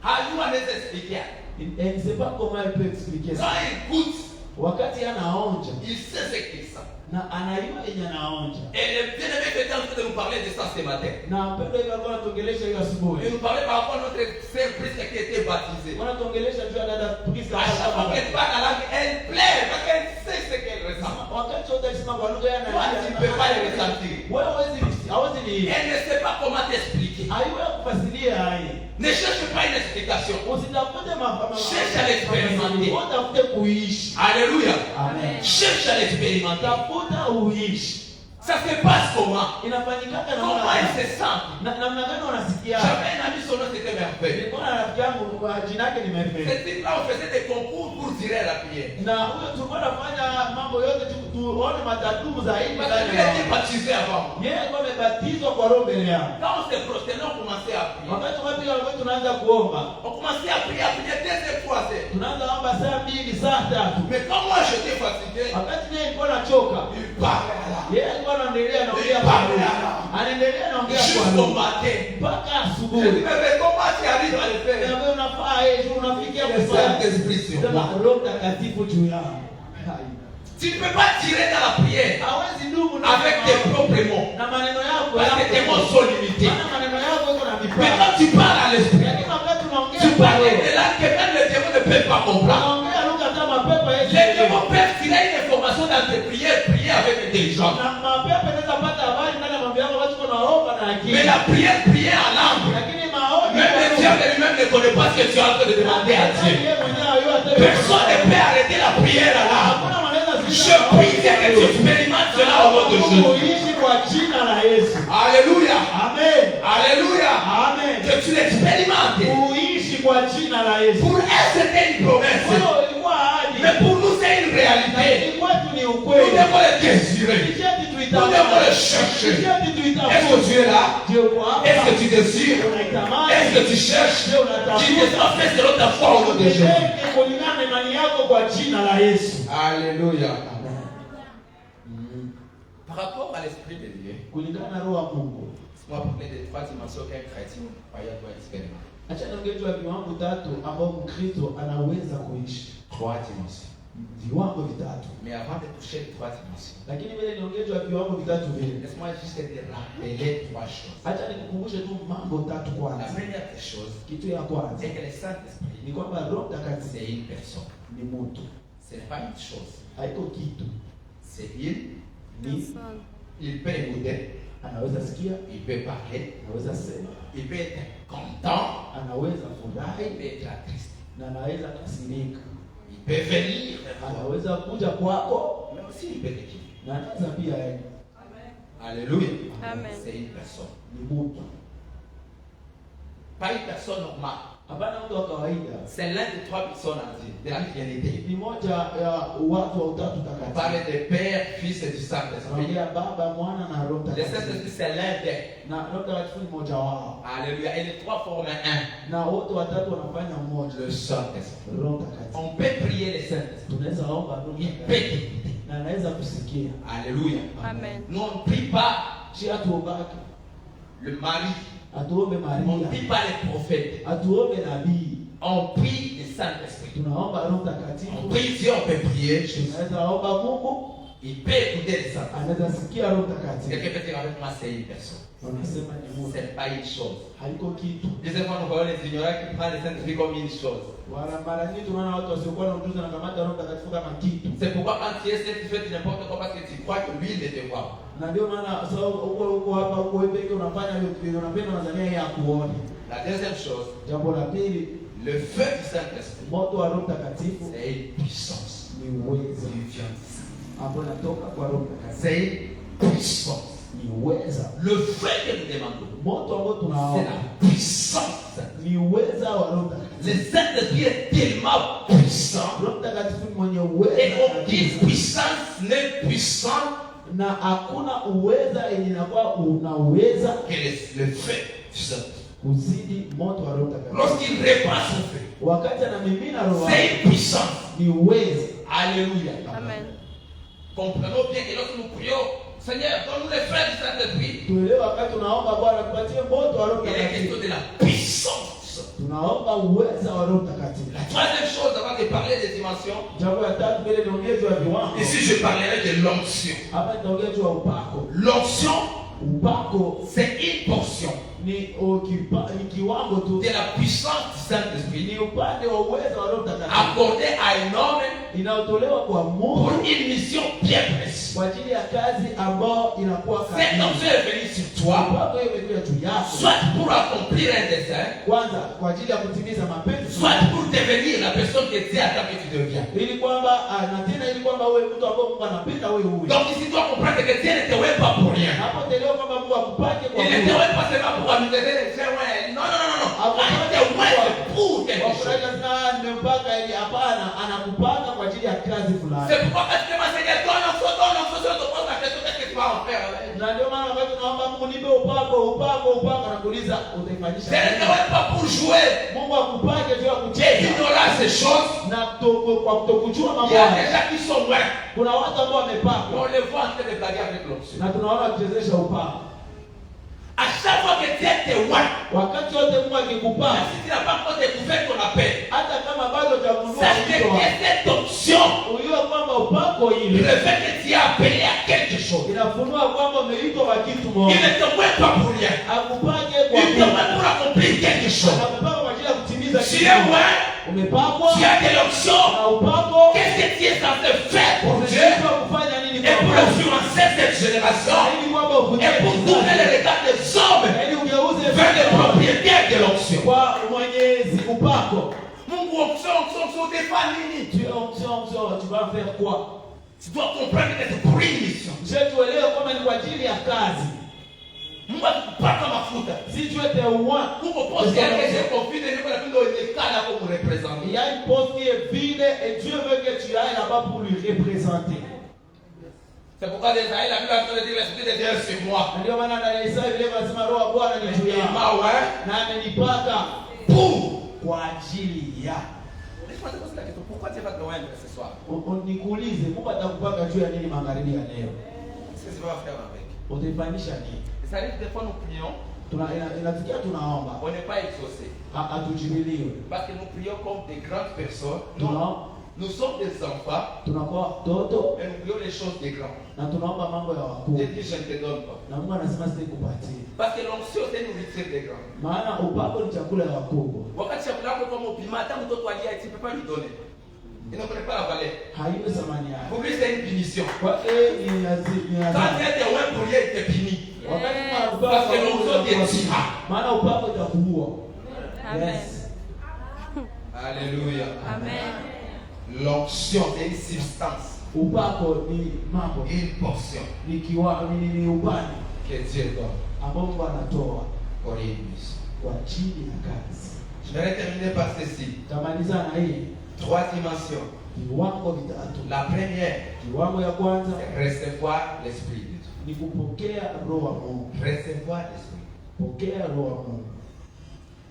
Hajua anaweza expliquer. Elle ne sait pas comment elle peut expliquer ça. Quand il goûte, Wakati anaonja il sait ce qu'il sent. na anajua yenye anaonja. Et le bien-aimé était en train de nous parler de ça ce matin. Na mpendo hivi alikuwa anatuongelesha hiyo asubuhi. Il nous parlait par rapport à notre sœur Prisca qui était baptisée. Wanatuongelesha juu ya dada Prisca. À chaque fois qu'elle parle à la langue, elle pleure parce qu'elle sait ce qu'elle ressent. Wakati wote alisema kwa lugha yana. Toi, tu ne peux pas le ressentir. Wewe hawezi ni. Elle ne sait pas comment t'expliquer. Haiwezi kufasiria hai. Ne cherche pas une explication. Usitafute mambo. Cherche à l'expérimenter. Utafute kuishi. Alléluia. Amen. Cherche à l'expérimenter. Tafuta uishi. Ça se passe comment? Inafanyikaka na Comment elle se sent? namna gani unasikia? J'avais un ami, son nom c'était Merveille. Nilikuwa na rafiki yangu kwa jina yake ni Merveille. C'était là on faisait des concours pour tirer à la prière. Na huyo tulikuwa tunafanya mambo yote tuone matatumu zaidi. Parce que lui était baptisé avant. Yeye alikuwa amebatizwa kwa roho mbele yao. Quand on se prosternait, on commençait à prier. Wakati tunapiga wakati tunaanza kuomba. On commençait à prier 2 fois. Tunaanza omba saa 2 saa 3. Mais quand moi j'étais fatigué, Wakati yeye alikuwa anachoka. il parlait là. Yeye alikuwa anaendelea anaongea kwa lugha. Anaendelea anaongea kwa Jusqu'au lugha. matin. Mpaka Je dis, asubuhi. mais comment tu arrives à le faire? Na wewe unafaa unafikia Le kufanya. Saint-Esprit sur Sema moi. Roho Mtakatifu juu yangu. Tu ne peux pas tirer dans la prière Hawezi ndugu na avec tes propres mots. na maneno yako Parce que tes mots sont limités. Maana maneno yako iko na Mais mipaka. quand tu parles à l'esprit, Lakini wakati unaongea tu kwa parles roho, de là que même les démons ne peuvent pas comprendre. unaongea lugha kama mapepo Les yetu. démons peuvent tirer une information dans tes prières, prier avec intelligence. Na mapepo yanaweza pata habari ndani ya mambo yako wakati uko naomba na akili. Mais la prière, prier en langue. Lakini maombi Même le diable lui-même ne connaît pas ce que tu es en train de demander à Dieu. yeye mwenyewe hayua hata Personne ne peut arrêter la prière à langue. Hakuna maneno Je prie que tu expérimentes cela au nom de Jésus. Kuishi kwa jina la Yesu. Alléluia. Amen. Alléluia. Amen. Que tu l'expérimentes. Kuishi kwa jina la Yesu. Pour elle, c'était une promesse. Wewe ilikuwa ahadi. Mais pour nous, c'est une réalité. Lakini kwetu ni Nous ukweli. devons le désirer. Nishati Nous tuitafute. devons le chercher. Nishati Est-ce tuitafute. que tu es là? Je uko hapa. Est-ce que tu désires? Unaitamani. Est-ce que tu cherches? Tu descends faire selon ta foi au nom de Jésus. Utende kulingana na imani yako kwa jina la Yesu. Alléluia. Par rapport à l'esprit de Dieu, Kulingana na roho ya Mungu. on va parler des 3 dimensions qu'un chrétien croyant doit expérimenter. Acha niongee juu ya viwango tatu ambao Mkristo anaweza kuishi. 3 dimensions. Viwango vitatu. Mais avant de toucher les 3 dimensions, Lakini vile niongee juu ya viwango vitatu vile. laisse-moi juste te rappeler 3 choses. Acha nikukumbushe tu mambo tatu La kwanza. première des choses, Kitu ya kwanza c'est que le Saint-Esprit, ni kwamba Roho Mtakatifu c'est une personne. ni mtu. Ce n'est pas une chose. Haiko kitu. C'est il. Ni Il peut écouter. anaweza sikia, Il peut parler. anaweza sema, Il peut être content. anaweza Il furahi peut être triste. na anaweza kasirika. Il peut venir vers toi. Anaweza kuja kwako Mais aussi il peut te quitter. na anaweza pia enda. Alléluia. Amen. C'est une personne. Ni mtu. Pas une personne normale. Hapana mtu wa kawaida. C'est l'un des 3 personnes en Dieu, de la Trinité. Ni moja ya watu wa utatu On takatifu. parle de Père, Fils et du Saint-Esprit. Tunaongea Baba, Mwana na Roho Le Mtakatifu. Saint-Esprit, c'est l'un des. Na Roho Mtakatifu ni mmoja wao. Alléluia. Et les 3 forment un. Na wote watatu wanafanya mmoja. Le Saint-Esprit. Roho Mtakatifu. On peut prier le Saint-Esprit. Tunaweza omba Roho Il peut Mtakatifu. t'écouter. Na anaweza kusikia. Alléluia. Amen. Nous, on ne prie pas Si atuombake, le mari. atuombe On ne Maria. prie pas les prophètes. Atuombe nabii. On prie le Saint-Esprit. Tunaomba Roho On Mtakatifu. prie Dieu, on peut prier. Tunaweza omba Mungu, Il peut écouter le Saint-Esprit. anaweza sikia Roho Mtakatifu. Quelqu'un peut dire avec moi, c'est une personne. Wanasema ni Ce Mungu. n'est pas une chose. Haiko kitu. Deuxième fois, nous voyons les ignorants qui prennent le Saint-Esprit comme une chose. Wala mara nyingi tunaona watu wasiokuwa na ujuzi wanakamata Roho Mtakatifu kama kitu. C'est pourquoi quand tu es saint, tu fais n'importe quoi parce que tu crois que lui, il ne te voit pas. Na ndio maana sasa huko hapa huko wewe pekee unafanya vile unapenda unadhania yeye akuone. La deuxième chose, Jambo la pili, Le feu du Saint-Esprit, moto wa Roho Mtakatifu c'est une puissance ni uweza qui vient du Saint. ambao unatoka kwa Roho Mtakatifu. C'est une puissance. Ni uweza. Le feu que nous demandons, Moto ambao c'est tunaomba la puissance. ni uweza wa Roho Mtakatifu. Le Saint-Esprit est tellement puissant. Roho Mtakatifu ni mwenye Et uweza aucune puissance n'est puissante na hakuna uweza yenye inakuwa unaweza que le feu du Saint-Esprit. kuzidi moto wa Roho Mtakatifu. Lorsqu'il répand son feu, Wakati anamimina roho c'est yake une puissance. ni uweza. Alléluia. Amen. Comprenons bien que lorsque nous prions, Seigneur, donne-nous le feu du Saint-Esprit. Tuelewe wakati tunaomba Bwana tupatie moto wa Roho Il est question Mtakatifu. de la puissance du Saint-Esprit. Tunaomba uweza wa Roho Mtakatifu. La troisième chose, avant de parler des dimensions, Jambo la tatu mbele niongee juu ya viwango. ici je parlerai de l'onction. Hapa nitaongea juu ya upako. L'onction, Upako c'est une portion ni kiwango tu, de la puissance du Saint-Esprit ni upande wa uweza wa Roho Mtakatifu accordée à un homme inayotolewa kwa pour Mungu une mission bien précise. kwa ajili ya kazi ambayo inakuwa Cette kamili. onction est venue sur toi, Upako hiyo imekuja juu yako, soit pour accomplir un dessein, kwanza kwa ajili ya kutimiza mapenzi, soit pour devenir la personne que Dieu attend que tu deviens. ili kwamba na tena ili kwamba wewe mtu ambaye Mungu anapenda wewe uwe. Donc ici, tu dois comprendre que Dieu ne te veut pas pour rien. Hapo telewa kwamba Mungu akupake kwa Il ne te Mungu. veut pas seulement pour nous aider les faire, ouais. Non, non, non, non, non. Il te veut pour quelque chose. Wafurahi sana nimempaka ili hapana, anakupaka kwa ajili ya kazi fulani. C'est pourquoi quand tu demandes, Seigneur, donne l'onction, je te pose la question, qu'est-ce que tu vas en faire avec? Na ndio maana wakati tunaomba Mungu nipe upako anakuuliza utaifanyisha Je ne te nini? veut pas pour jouer. Mungu akupake juu ya Tu kucheza ignoras ces choses. na kwa kutokujua Il mambo y a haya. des gens qui sont loin. Kuna watu ambao wamepakwa On les voit en train de blaguer avec l'onction. na tunaona kuchezesha upako. À chaque fois que Dieu te voit, Wakati wote Mungu akikupaka, si tu n'as pas encore découvert ton appel, hata kama bado hujagundua sache que wito wako, cette onction, ujue kwamba upako le ile fait que tu es appelé à quelque chose, inafunua kwamba umeitwa kwa kitu il moja. ne te voit pas pour rien. Akupake kwa Il te Mungu. voit pour accomplir quelque chose. Akupaka kwa ajili ya kutimiza Tu kitu. es loin, Umepakwa tu as de l'onction. na upako. Qu'est-ce que tu es censé faire pour Dieu Unashindwa kufanya nini et kwa pour Mungu? influencer cette génération Ili kwamba uvunje et pour tourner le regard des hommes ili ugeuze vers les propriétaires de l'onction. kwa Mwenyezi upako. Mungu onction, défend nini? Tu vas faire quoi? Tu dois comprendre que c'est pour une mission. Je tuelewe kwamba ni kwa ajili ya kazi. Mungu akikupaka mafuta. Si tu es loin, Mungu pose quelque chose confine niko na pindo onekana comme il représentant. y a une poste qui est vide et Dieu veut que tu ailles là-bas pour lui représenter. C'est pourquoi Israël a vu la chose de dire l'esprit de Dieu est sur moi. Na ndio maana ndani ya Isaya vile wanasema roho wa Bwana ni juu Il yangu. m'a ouais Na amenipaka pour. kwa ajili ya. Laisse-moi te poser la question. Pourquoi tu vas te loin ce soir? Nikuulize, Mungu atakupaka juu ya nini magharibi ya leo? Qu'est-ce que tu vas faire avec? Utaifanyisha nini? Ça arrive des fois nous prions, Inafikia tunaomba on n'est pas exaucé. hatujibiliwe. Parce que nous prions comme des grandes personnes. Tunaomba Nous sommes des enfants tunakuwa watoto et nous prions les choses des grands. na tunaomba mambo ya Dieu wakubwa. dit je ne te donne pas. Na Mungu anasema sitakupatia. Parce que l'onction c'est nourriture des grands. Maana upako ni chakula ya wakubwa. Wakati chakula yako kama upima hata mtoto alia tu peux pas lui donner. Il ne connaît pas la valeur. Haiyo thamani yake. Pour lui c'est une punition. Kwake ni Quand lazima. tu es loin pour rien, il te punit. Wakati Parce que l'onction te tira. maana upako utakuua. Amen. Yes. Alléluia. Amen. L'onction c'est une substance, Upako ni mambo, une portion ni ubani que Dieu donne ambao Mungu anatoa pour une mission. kwa ajili ya kazi. Je vais terminer par ceci. Tamaliza na hii 3 dimensions. viwango vitatu. La première, Kiwango ya kwanza c'est recevoir l'Esprit de Dieu. ni kupokea roho wa Mungu. Recevoir l'Esprit. Pokea roho wa Mungu.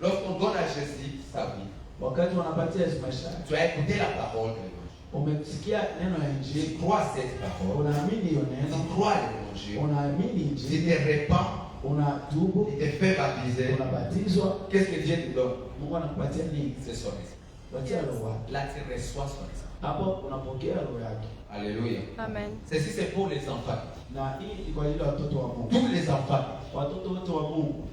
Lorsqu'on donne à Jésus sa vie, Wakati wanapatia Yesu maisha, tu as écouté la parole de Dieu. umesikia neno ya Tu Injili, crois cette parole. unaamini hiyo Tu neno, crois l'évangile. unaamini Tu Injili, te répands. unatubu, Tu te fais baptiser. unabatizwa. Qu'est-ce que Dieu te donne? Mungu anakupatia nini? C'est son esprit. Patia roho wake. Là, tu reçois son esprit. Hapo unapokea roho yake. Alléluia. Amen. Ceci, c'est pour les enfants. Na hii ni kwa ajili ya watoto wa Mungu. Tous les enfants. Watoto wote wa Mungu,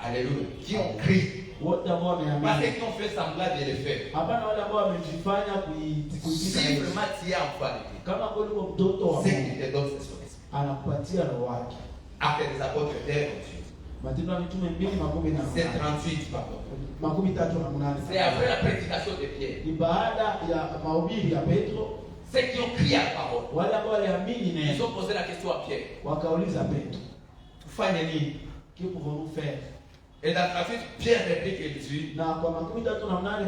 Alléluia. Qui ont crié. wote ambao Pas wameamini. ceux qui ont fait semblant de le faire. Hapana wale ambao wamejifanya kuitika Si Yesu. vraiment tu es enfant de Dieu, Kama kweli uko mtoto wa ce Mungu, qu'il te donne, c'est son esprit. anakupatia roho wake. Actes des apôtres, Père Dieu. Matendo ya Mitume 2:38. C'est 38, pardon. 38. C'est après la prédication de Pierre. Ni baada ya mahubiri ya Petro, Ceux qui ont crié à la parole, wale ambao waliamini ils neno ont posé la question à Pierre. wakauliza Petro, Tufanye nini? que pouvons-nous faire? Et dans 38, Pierre réplique et dit, Na kwa 38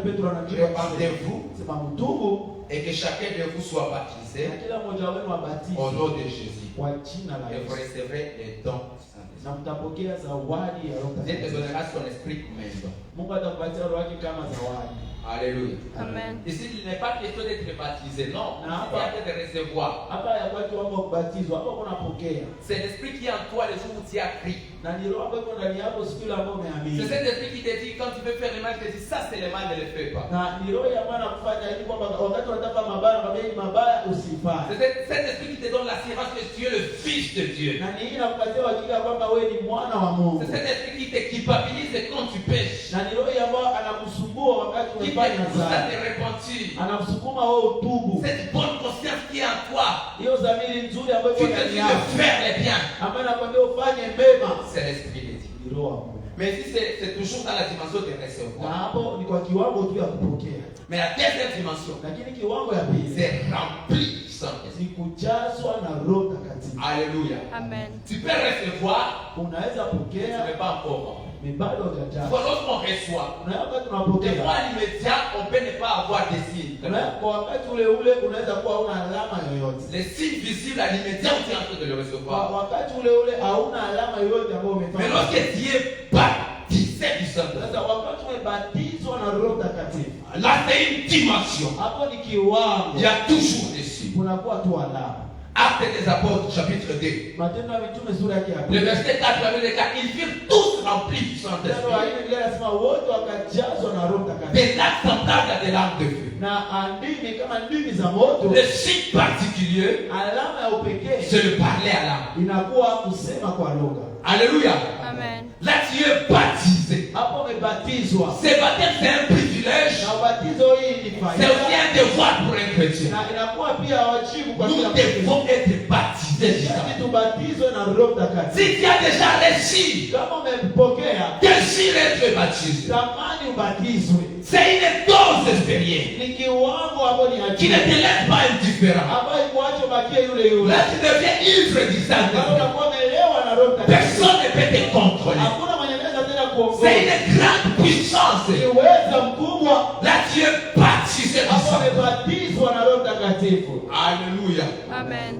Petro anajibu, repentez-vous sema mtubu et que chacun de vous soit baptisé na kila mmoja wenu abatizwe au nom de Jésus. kwa jina la Et vous Yesu recevrez les dons du Saint-Esprit. na mtapokea zawadi ya Roho Dieu te Mtakatifu. donnera son esprit comme un don. Mungu atakupatia roho yake kama zawadi. Alléluia. Amen. Ici, il n'est pas question d'être baptisé, non. Non, Il y a de recevoir. Hapa ya watu wako kubatizwa, hapo kunapokea. C'est l'esprit qui est en toi le jour où tu as crié. Na ni roho ambayo iko ndani yako siku ile ambayo C'est umeamini. cet esprit qui te dit, quand tu veux faire le mal, il te dit, ça c'est le mal, ne le fais pas. Na ni roho ya maana kufanya hivi kwamba wakati unataka mabaya kwamba ni mabaya usifanye. C'est cet esprit qui te donne l'assurance que tu es le fils de Dieu. Na ni hii inakupatia uhakika kwamba wewe ni mwana wa Mungu. C'est cet esprit qui te culpabilise quand tu pêches. Na ni roho ambayo anakusumbua wakati Qui te unafanya pousse à dhambi. te repentir. Anakusukuma wewe utubu. Cette bonne conscience qui est en toi, Hiyo dhamiri nzuri ambayo qui iko te ndani dit de yako, faire le bien, ambayo anakwambia ufanye mema, c'est l'esprit de Dieu. ni roho wa Mungu. Mais si c'est toujours dans la dimension de Na recevoir. hapo ni kwa kiwango tu ya kupokea. Mais la deuxième dimension, Lakini kiwango ya pili c'est rempli du Saint-Esprit. ni kujazwa na Roho Mtakatifu. Alléluia. Amen. Tu peux recevoir, Unaweza tu pokea, n'es pas encore. ni bado hujajazwa. Kwa lorsqu'on reçoit, Na wakati des tunapokea, fois l'immédiat, on peut ne pas avoir de signes. kwa wakati ule ule unaweza kuwa hauna alama yoyote. Les signes visibles à l'immédiat où tu es en train de le Kwa recevoir. wakati ule ule hauna alama yoyote ambayo Mais umefanya. lorsque tu es baptisé du Saint-Esprit, Sasa wakati umebatizwa na Roho Mtakatifu, là c'est une dimension. hapo ni kiwango. Il y a toujours des signes. Kunakuwa tu alama. Actes des Apôtres, chapitre 2. Matendo ya Mitume sura yake ya Le pili. verset 4, la Bible dit, ils furent tous remplis du Mstari wa Saint-Esprit. 4 Biblia inasema wote wakajazwa na Roho Mtakatifu. Des lacs semblables à des lampes de feu. Na ndimi kama ndimi za moto. Le signe particulier, Alama ya upekee c'est de parler à l'âme. inakuwa kusema kwa lugha. Alléluia. Amen. Là, tu es baptisé. Hapo umebatizwa. Ce baptême, c'est un privilège. Na ubatizo hii ni C'est aussi faida. un devoir pour un chrétien. Na inakuwa pia wajibu kwa kila Nous mtu. devons être baptisés. Sisi tubatizwe na Roho Mtakatifu. Si tu as déjà reçu, Kama umepokea, désire être baptisé. tamani ubatizwe. C'est une dose expérience Ni kiwango ambacho ni qui ne te ajabu. laisse pas indifférent. Ambayo ikuache bakie yule yule. Là, tu deviens ivre du Kama Saint-Esprit. unakuwa umelewa na Roho Mtakatifu. Personne ne peut te contrôler. Hakuna mwenye anaweza tena C'est kuongoza. une grande puissance. Ni uweza mkubwa. Là, tu es baptisé du Hapo Saint-Esprit. umebatizwa na Roho Mtakatifu. Alléluia. Amen.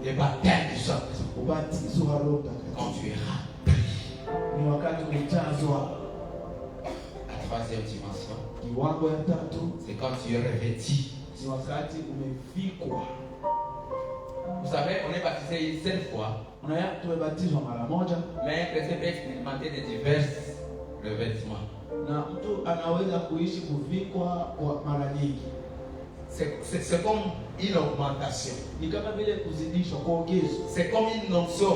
Le baptême du Saint-Esprit. Ubatizo wa Roho Mtakatifu Quand tu es rempli. ni wakati umejazwa. La troisième dimension, Kiwango ya tatu c'est quand tu es revêtu. ni wakati umevikwa. Vous savez, on est baptisé une seule fois, Unaya tumebatizwa mara moja, mais un chrétien peut expérimenter de divers revêtements. na mtu anaweza kuishi kuvikwa kwa mara nyingi. C'est comme une augmentation. Ni kama vile kuzidishwa, kuongezwa. C'est comme une onction,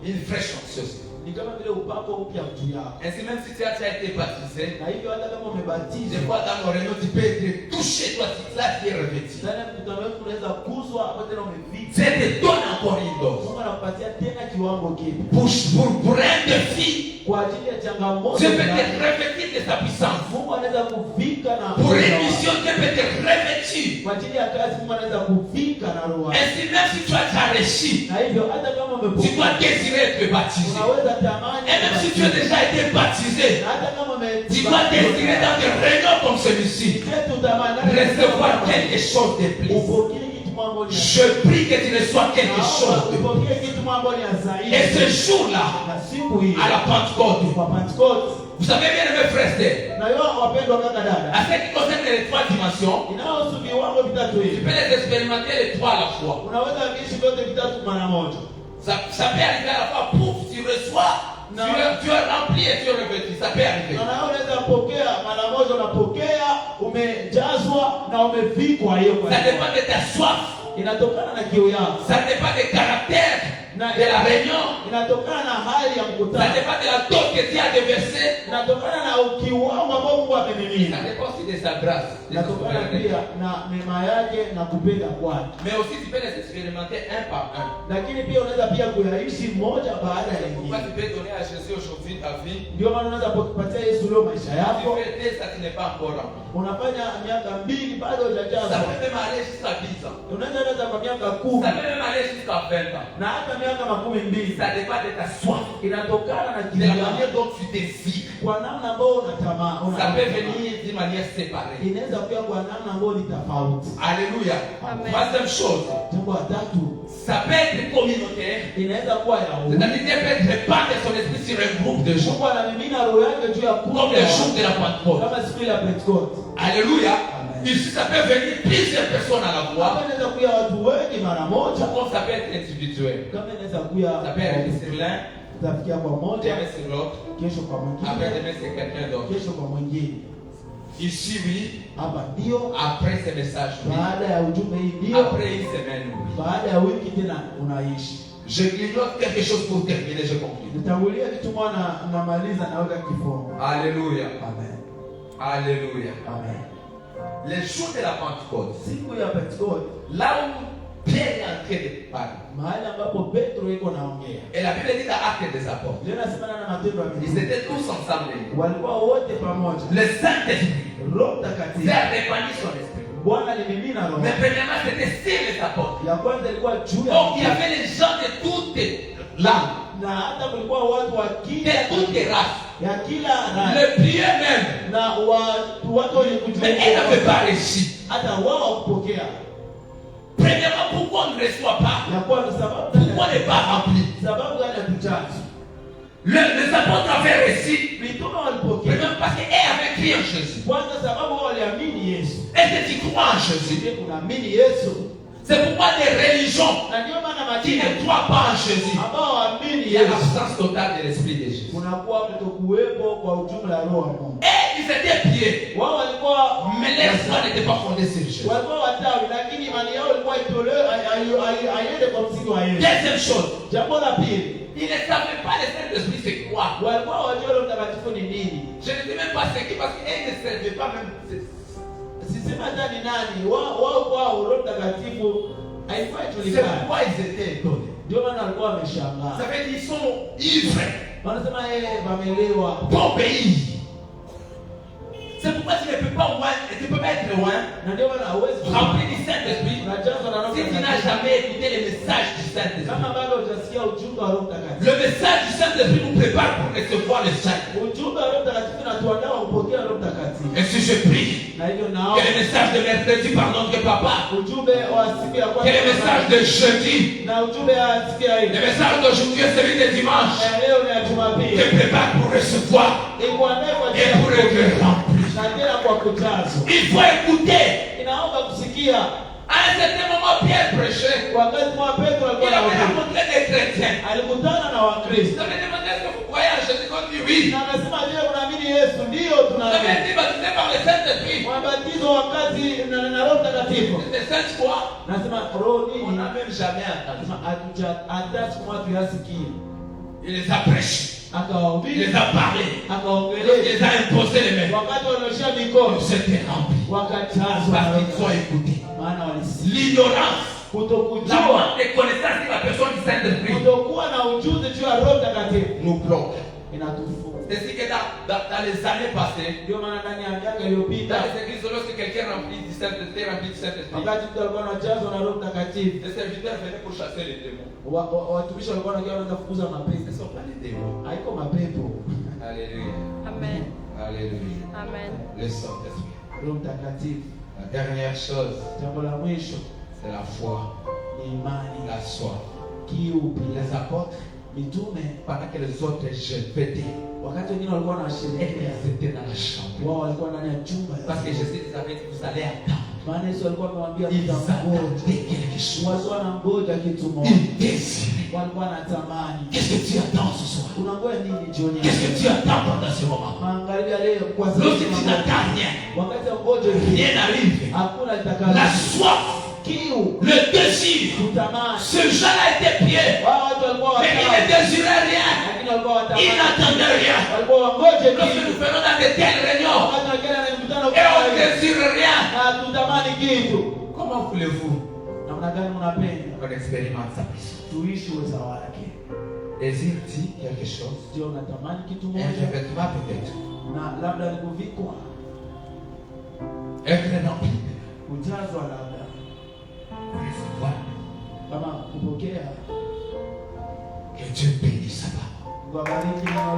une fraîche onction. Ni kama vile upako upya juu yako. Ainsi, même si tu as déjà été baptisé, Na hivyo hata kama des umebatizwa, fois dans nos réunions, tu peux être touché, toi, là, tu es revêtu. ndani ya mkutano wetu unaweza kuzwa hapo tena umevikwa. Dieu te donne encore une dose. Mungu anakupatia tena kiwango kipya. Pour un défi, Kwa ajili ya changamoto. Dieu peut fulani, te revêtir de sa puissance. Mungu anaweza kuvika na Pour une mission, Dieu peut te revêtir. kwa ajili ya kazi Mungu anaweza kuvika na roho yake. Ainsi, même si tu as déjà reçu, Na hivyo hata kama tu umepokea, dois désirer être baptisé. unaweza tamani. Et même si tu as déjà été baptisé, Na hata kama tu dois désirer dans des réunions comme celui-ci, recevoir quelque chose de plus. upokee kitu mambo ni Je prie que tu reçois quelque chose de plus. upokee kitu mambo ni zaidi. Et ce jour-là, Na siku hii à la Pentecôte, kwa Pentecost, vous savez bien, mes frères et sœurs, na yo wapendwa kaka dada, à ce qui concerne les trois dimensions, inahusu viwango vitatu tu hivi. peux les expérimenter les trois à la fois. Unaweza kuishi vyote vitatu mara moja. Ça peut arriver à la fois, pouf, tu reçois, tu es rempli et tu es revêtu. Ça peut arriver. Na nawe unaweza pokea mara moja, unapokea umejazwa na umevikwa. Hiyo kwa Ça dépend de ta soif. inatokana na kiu yako, Ça dépend du caractère de la réunion. inatokana na hali ya Ça mkutano, dépend de la dose que tu as déversée. inatokana na kiwango ambao Mungu amemimina. kumimina. Ça dépend aussi de sa grâce. De sa Natokana souveraineté. pia na neema yake na kupenda kwake. Mais aussi tu peux les expérimenter un par un. Lakini pia unaweza pia kuyaishi moja baada ya Pourquoi nyingine. tu peux donner à Jésus aujourd'hui ta vie? Ndio maana unaweza kupatia Yesu leo maisha Tu yako. fais dès ça, tu n'es pas encore rempli. Unafanya miaka 2 bado Ça hujajaza. peut même aller jusqu'à 10 ans. Unaweza kwa miaka Ça 10 peut même aller jusqu'à 20 ans. na hata miaka 12. Ça dépend de ta soif. Inatokana na De kile la manière dont tu désires. kwa namna ambayo unatamaa. Ça peut venir d'une manière séparée. Inaweza kuwa kwa namna ambayo ni tofauti. Alléluia. Amen. Troisième chose, Jambo la tatu ça peut être communautaire. inaweza kuwa ya C'est-à-dire Dieu peut répandre son esprit sur un groupe de gens. Mungu anamimina roho yake juu ya Comme kundi le la jour watu. de la Pentecôte. Kama siku ya Pentecost. Alléluia. Amen. Ici, ça peut venir plusieurs personnes à la Hapa fois. inaweza kuwa watu wengi mara moja. Comme ça peut être individuel. Kama inaweza kuwa Ça peut être sur l'un, utafikia kwa moja, demain sur l'autre, kesho kwa après mwingine, demain c'est quelqu'un d'autre. kesho kwa mwingine. Ici, oui. Hapa ndio, Après ce message, oui. baada ya ujumbe hii ndio, Après une semaine, oui. baada ya wiki tena unaishi. Je clignote quelque chose pour terminer, je conclue. Nitangulia kitu mwana namaliza naweka kifungo. Alléluia. Amen. Alléluia. Amen. Les jours de la Pentecôte, Siku ya Pentecost, là où Pierre est en train de parler. mahali ambapo Petro yuko naongea. Et la Bible dit dans Actes des Apôtres, Leo nasemana na matendo ya ils mitume. étaient tous ensemble. Walikuwa wote pamoja. Le Saint-Esprit Roho Mtakatifu. s'est répandu son esprit. Bwana alimimina roho. Mais premièrement, c'était sur les apôtres. Ya kwanza ilikuwa juu ya Donc il y mitume. avait les gens de toutes langues, Na hata kulikuwa watu wa de kila toutes races, ya kila raia. les pieds même. Na watu wenye Mais elle n'avait kujua pas réussi. hata wao wakupokea. Premièrement, pourquoi on ne reçoit pas? Ya kwanza sababu Pourquoi on n'est pas rempli? sababu gani hatujazi? Les apôtres avaient réussi, Mitume walipokea. même parce qu'elle avait crié en Jésus. Kwanza sababu wao waliamini Yesu. Est-ce que tu crois en Jésus? Je unaamini Yesu. C'est pourquoi les religions Na ndio maana qui majina ne croient pas en Jésus, ambao waamini il y a Yesu l'absence totale de l'Esprit de Jésus. kunakuwa kutokuwepo kwa ujumla ya roho wa Mungu. Et ils étaient pieds, Wao walikuwa mais leur foi n'était pas fondée sur Jésus. walikuwa watawi, lakini imani yao ilikuwa itolewe aiende kwa msingi wa Yesu. Deuxième chose, Jambo la pili, ils ne savaient pas le Saint-Esprit c'est quoi. walikuwa wajua Roho Mtakatifu ni nini. Je ne sais même pas ce qui, parce qu'ils ne savaient pas même. Sisema hata ni nani. Wao kwao Roho Mtakatifu haifai C'est julikana. pourquoi ils étaient étonnés. Ndio maana walikuwa wameshangaa. Ça veut dire qu'ils sont ivres Wanasema wamelewa. d'obéir. C'est pourquoi tu ne peux pas être loin, Na ndio maana hauwezi rempli du Saint-Esprit, unajazwa na Roho si tu n'as Mtakatifu. jamais écouté le message du Saint-Esprit. Kama bado hujasikia ujumbe wa Roho Mtakatifu. Le message du Saint-Esprit nous prépare pour recevoir le Saint. Ujumbe wa Roho Mtakatifu unatuandaa kupokea Roho Mtakatifu. Et si je prie Na hivyo que naomba le message de mercredi, pardon, que papa, ujumbe wa siku ya que le message de jeudi, na ujumbe ya siku ya le hii message d'aujourd'hui et celui de dimanche, na leo ni ya te Jumapili prépare pour recevoir ikuandae kwa et pour être rempli. na tena kwa kujazwa. Il faut écouter. Inaomba kusikia. À un certain moment, Pierre prêchait. Wakati mwa Petro Il alikuwa avait na rencontré des chrétiens. alikutana na Ils Wakristo avaient demandé est-ce que vous croyez en Jésus? Ils ont dit oui. na akasema, je, unaamini Yesu? Ndio Ils avaient tunaamini. été baptisés par le Saint-Esprit. Wabatizo wakati na Roho Mtakatifu. C'était cette foi. Nasema roho On nini? n'a même jamais entendu. Nasema hata siku moja tuyasikie. Il les a prêchés. Il Akawahubiri, les a parlé. Il akaongelea. les a imposé les mains. Wakati wanaoshia Ils mikono s'étaient remplis. wakajazwa na Parce Roho qu'ils ont Mtakatifu. écouté. Maana walisikia. L'ignorance, la Kutokujua, manque de connaissance de la personne du Saint-Esprit kutokuwa na ujuzi juu ya Roho Mtakatifu nous bloque. inatufunga. C'est ce que dans les années passées, Ndio maana ndani ya miaka iliyopita dans les églises, lorsque quelqu'un rempli du Saint-Esprit, wakati mtu alikuwa anajazwa na Roho Mtakatifu, les serviteurs venaient pour chasser les démons. watumishi walikuwa wanaenda kufukuza Ce ne mapepo. sont pas les démons. Haiko mapepo. Alléluia. Amen. Alléluia. Amen. Le Saint-Esprit. Roho Mtakatifu, La dernière chose, jambo la mwisho c'est la foi, ni imani, la soif. kiu. Les apôtres, Mitume pendant que les autres fêtaient, wakati wengine walikuwa wanasherehekea, ils étaient dans la chambre. wao walikuwa ndani ya chumba, Parce que Jésus les avait dit, vous allez attendre. maana Yesu alikuwa amemwambia Ils mtangoja. attendaient quelque chose. Walikuwa wanangoja kitu moja, Ils désiraient. walikuwa wanatamani. Qu'est-ce que tu attends ce soir? Unangoja nini jioni? Qu'est-ce que tu attends pendant ce moment? Maangalia leo kwa Lorsque tu sababu n'attends rien, wakati wa ngoja rien n'arrive. hakuna La litakalo. soif, Kiu, le désir. kutamani. Ce jeune a été pied, Wao watu walikuwa mais il ne watawa, désirait rien. lakini walikuwa watamani. Ils n'attendaient rien. Walikuwa wangoje Lorsque kitu. nous venons dans de telles réunions, Wakati wakienda na mikutano et on kama ne hiyo, désire rien, na tutamani kitu. comment voulez-vous Namna gani mnapenda qu'on expérimente sa puissance? tuishi uweza wake? Désire-t-il quelque chose? Je unatamani kitu Un moja revêtement peut-être. na labda ni kuvikwa, Être rempli. kujazwa, labda Recevoir. kama kupokea. Que Dieu bénisse sa parole. Mungu abariki neno